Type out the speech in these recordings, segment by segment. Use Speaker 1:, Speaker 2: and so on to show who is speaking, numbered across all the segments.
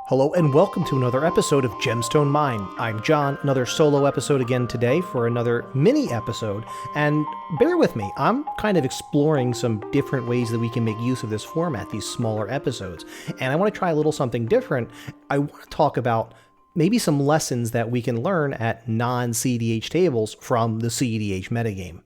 Speaker 1: Hello and welcome to another episode of Gemstone Mine. I'm John, another solo episode again today for another mini episode, and bear with me, I'm kind of exploring some different ways that we can make use of this format, these smaller episodes, and I want to try a little something different. I want to talk about maybe some lessons that we can learn at non-cEDH tables from the cEDH metagame.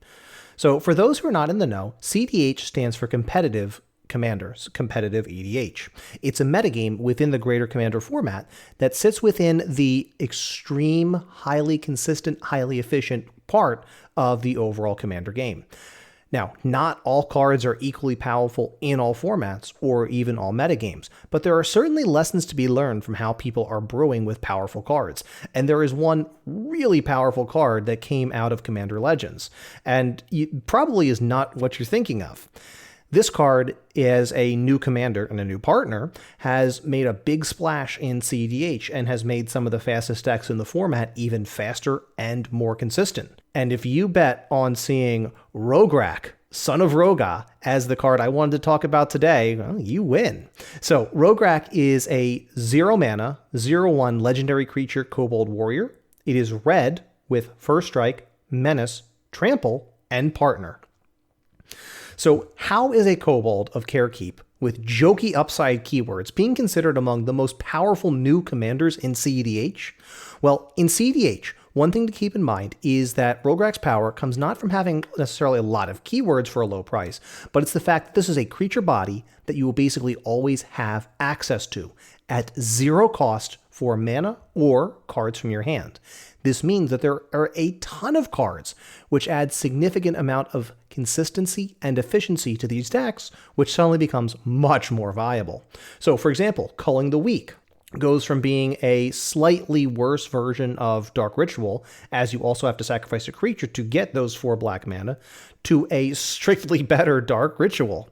Speaker 1: So for those who are not in the know, cEDH stands for Competitive Commanders, competitive EDH. It's a metagame within the greater Commander format that sits within the extreme, highly consistent, highly efficient part of the overall Commander game. Now, not all cards are equally powerful in all formats or even all metagames, but there are certainly lessons to be learned from how people are brewing with powerful cards. And there is one really powerful card that came out of Commander Legends, and it probably is not what you're thinking of. This card, as a new commander and a new partner, has made a big splash in cEDH and has made some of the fastest decks in the format even faster and more consistent. And if you bet on seeing Rograkh, Son of Rograkh, as the card I wanted to talk about today, well, you win. So Rograkh is a 0 mana, 0/1 legendary creature kobold warrior. It is red with First Strike, Menace, Trample, and Partner. So how is a kobold of Carekeep with jokey upside keywords being considered among the most powerful new commanders in cEDH? Well, in cEDH, one thing to keep in mind is that Rograkh's power comes not from having necessarily a lot of keywords for a low price, but it's the fact that this is a creature body that you will basically always have access to at 0 cost for mana or cards from your hand. This means that there are a ton of cards, which adds significant amount of consistency and efficiency to these decks, which suddenly becomes much more viable. So for example, Culling the Weak goes from being a slightly worse version of Dark Ritual, as you also have to sacrifice a creature to get those 4 black mana, to a strictly better Dark Ritual.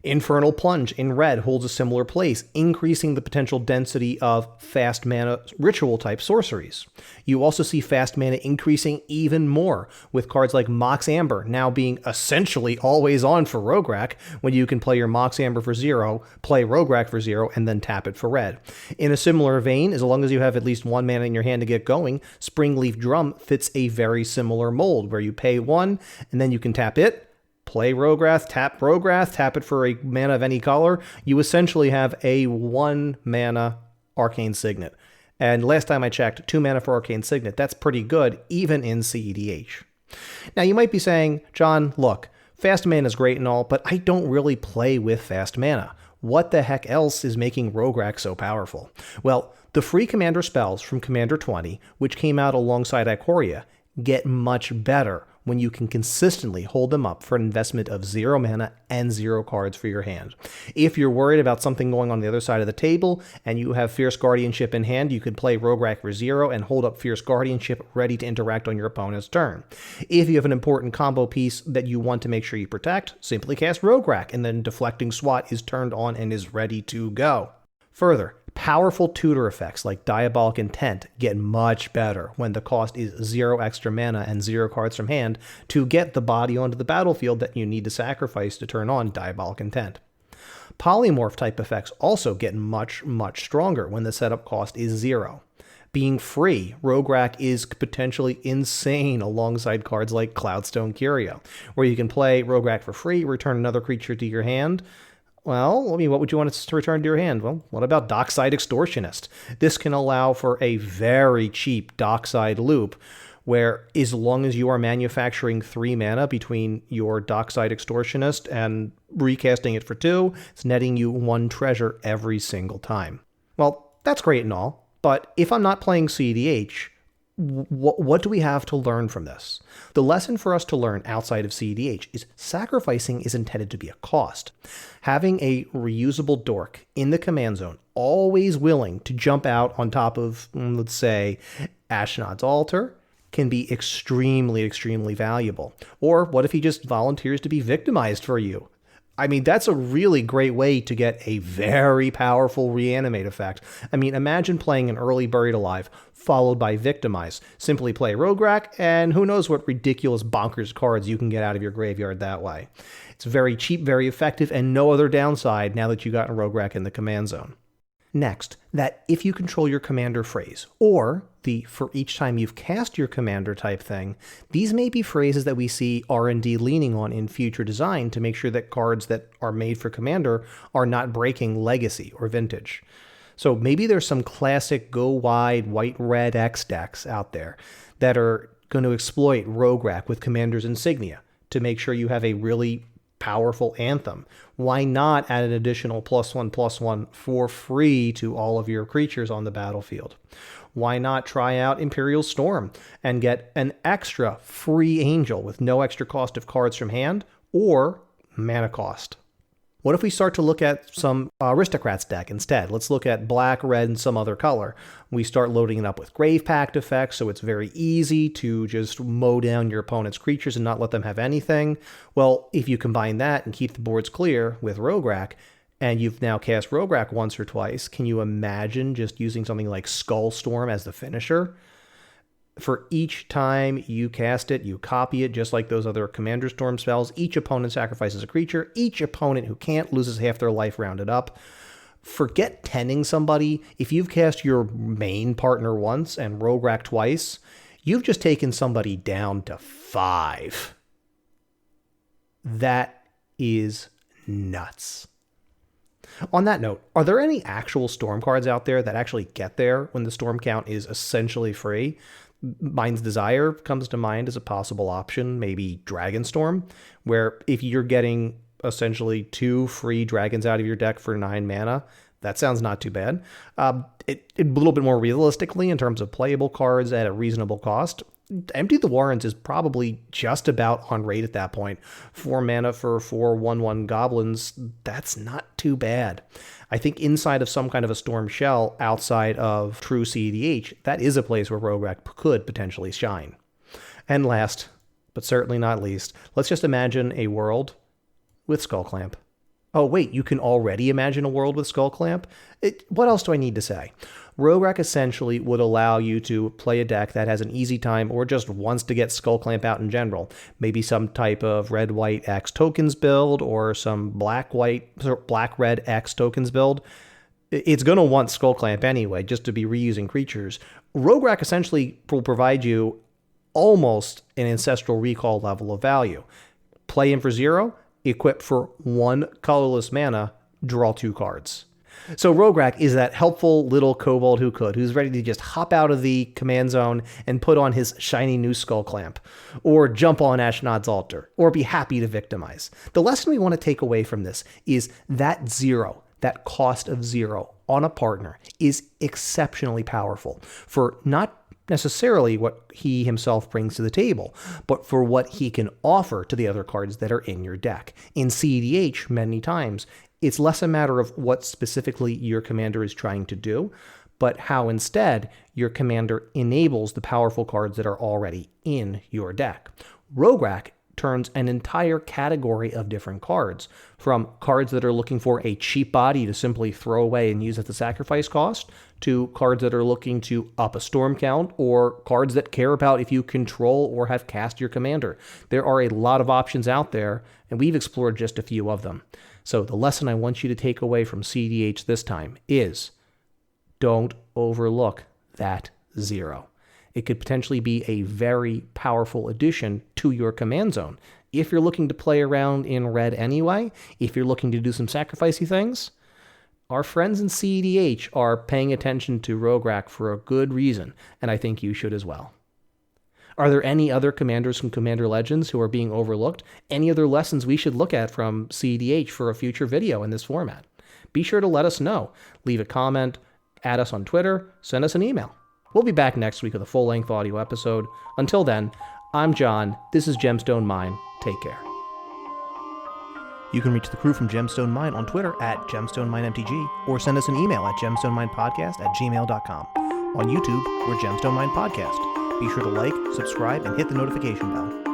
Speaker 1: Infernal Plunge in red holds a similar place, increasing the potential density of fast mana ritual-type sorceries. You also see fast mana increasing even more, with cards like Mox Amber now being essentially always on for Rograkh, when you can play your Mox Amber for 0, play Rograkh for 0, and then tap it for red. In a similar vein, as long as you have at least 1 mana in your hand to get going, Springleaf Drum fits a very similar mold, where you pay 1, and then you can tap it, play Rograkh, tap it for a mana of any color. You essentially have a 1 mana Arcane Signet. And last time I checked, 2 mana for Arcane Signet. That's pretty good, even in cEDH. Now you might be saying, John, look, fast mana is great and all, but I don't really play with fast mana. What the heck else is making Rograkh so powerful? Well, the free commander spells from Commander 20, which came out alongside Ikoria, get much better when you can consistently hold them up for an investment of 0 mana and 0 cards for your hand. If you're worried about something going on the other side of the table and you have Fierce Guardianship in hand, you could play Rograkh for 0 and hold up Fierce Guardianship ready to interact on your opponent's turn. If you have an important combo piece that you want to make sure you protect, simply cast Rograkh and then Deflecting Swat is turned on and is ready to go. Further, powerful tutor effects like Diabolic Intent get much better when the cost is 0 extra mana and 0 cards from hand to get the body onto the battlefield that you need to sacrifice to turn on Diabolic Intent. Polymorph type effects also get much stronger when the setup cost is 0. Being free, Rograkh is potentially insane alongside cards like Cloudstone Curio, where you can play Rograkh for free, return another creature to your hand. Well, I mean, what would you want to return to your hand? Well, what about Dockside Extortionist? This can allow for a very cheap Dockside loop, where as long as you are manufacturing 3 mana between your Dockside Extortionist and recasting it for 2, it's netting you 1 treasure every single time. Well, that's great and all, but if I'm not playing cEDH, what do we have to learn from this? The lesson for us to learn outside of cEDH is sacrificing is intended to be a cost. Having a reusable dork in the command zone, always willing to jump out on top of, let's say, Ashnod's Altar, can be extremely valuable. Or what if he just volunteers to be victimized for you? I mean, that's a really great way to get a very powerful reanimate effect. I mean, imagine playing an early Buried Alive, followed by Victimize. Simply play Rograkh, and who knows what ridiculous bonkers cards you can get out of your graveyard that way. It's very cheap, very effective, and no other downside now that you've gotten Rograkh in the command zone. Next, that if you control your commander phrase, or the for each time you've cast your commander type thing, these may be phrases that we see R&D leaning on in future design to make sure that cards that are made for commander are not breaking legacy or vintage. So maybe there's some classic go wide white-red X decks out there that are going to exploit Rograkh with commander's insignia to make sure you have a really powerful anthem. Why not add an additional +1/+1 for free to all of your creatures on the battlefield? Why not try out Imperial Storm and get an extra free angel with no extra cost of cards from hand or mana cost? What if we start to look at some Aristocrats deck instead? Let's look at black, red, and some other color. We start loading it up with Grave Pact effects, so it's very easy to just mow down your opponent's creatures and not let them have anything. Well, if you combine that and keep the boards clear with Rograkh, and you've now cast Rograkh once or twice, can you imagine just using something like Skull Storm as the finisher? For each time you cast it, you copy it just like those other Commander Storm spells. Each opponent sacrifices a creature. Each opponent who can't loses half their life rounded up. Forget tending somebody. If you've cast your main partner once and Rograkh twice, you've just taken somebody down to 5. That is nuts. On that note, are there any actual Storm cards out there that actually get there when the Storm count is essentially free? Mind's Desire comes to mind as a possible option, maybe Dragonstorm, where if you're getting essentially 2 free dragons out of your deck for 9 mana, that sounds not too bad. A little bit more realistically, in terms of playable cards at a reasonable cost, Empty the Warrens is probably just about on rate at that point. 4 mana for 4 1/1 goblins, that's not too bad. I think inside of some kind of a Storm Shell, outside of true cEDH, that is a place where Rograkh could potentially shine. And last, but certainly not least, let's just imagine a world with Skullclamp. Oh wait, you can already imagine a world with Skullclamp? What else do I need to say? Rograkh essentially would allow you to play a deck that has an easy time or just wants to get Skullclamp out in general. Maybe some type of red-white X tokens build or some black-red X tokens build. It's going to want Skullclamp anyway, just to be reusing creatures. Rograkh essentially will provide you almost an Ancestral Recall level of value. Play in for 0, equip for 1 colorless mana, draw 2 cards. So Rograkh is that helpful little kobold who's ready to just hop out of the command zone and put on his shiny new Skullclamp, or jump on Ashnod's altar, or be happy to victimize. The lesson we want to take away from this is that 0, that cost of 0 on a partner, is exceptionally powerful for not necessarily what he himself brings to the table, but for what he can offer to the other cards that are in your deck. In cEDH, many times, it's less a matter of what specifically your commander is trying to do, but how instead your commander enables the powerful cards that are already in your deck. Rograkh turns an entire category of different cards, from cards that are looking for a cheap body to simply throw away and use at the sacrifice cost, to cards that are looking to up a storm count, or cards that care about if you control or have cast your commander. There are a lot of options out there, and we've explored just a few of them. So the lesson I want you to take away from cEDH this time is, don't overlook that 0. It could potentially be a very powerful addition to your command zone. If you're looking to play around in red anyway, if you're looking to do some sacrificey things, our friends in cEDH are paying attention to Rograkh for a good reason, and I think you should as well. Are there any other commanders from Commander Legends who are being overlooked? Any other lessons we should look at from cEDH for a future video in this format? Be sure to let us know. Leave a comment, add us on Twitter, send us an email. We'll be back next week with a full-length audio episode. Until then, I'm John. This is Gemstone Mine. Take care. You can reach the crew from Gemstone Mine on Twitter at GemstoneMineMTG, or send us an email at gemstoneminepodcast@gmail.com. On YouTube, we're Gemstone Mine Podcast. Be sure to like, subscribe, and hit the notification bell.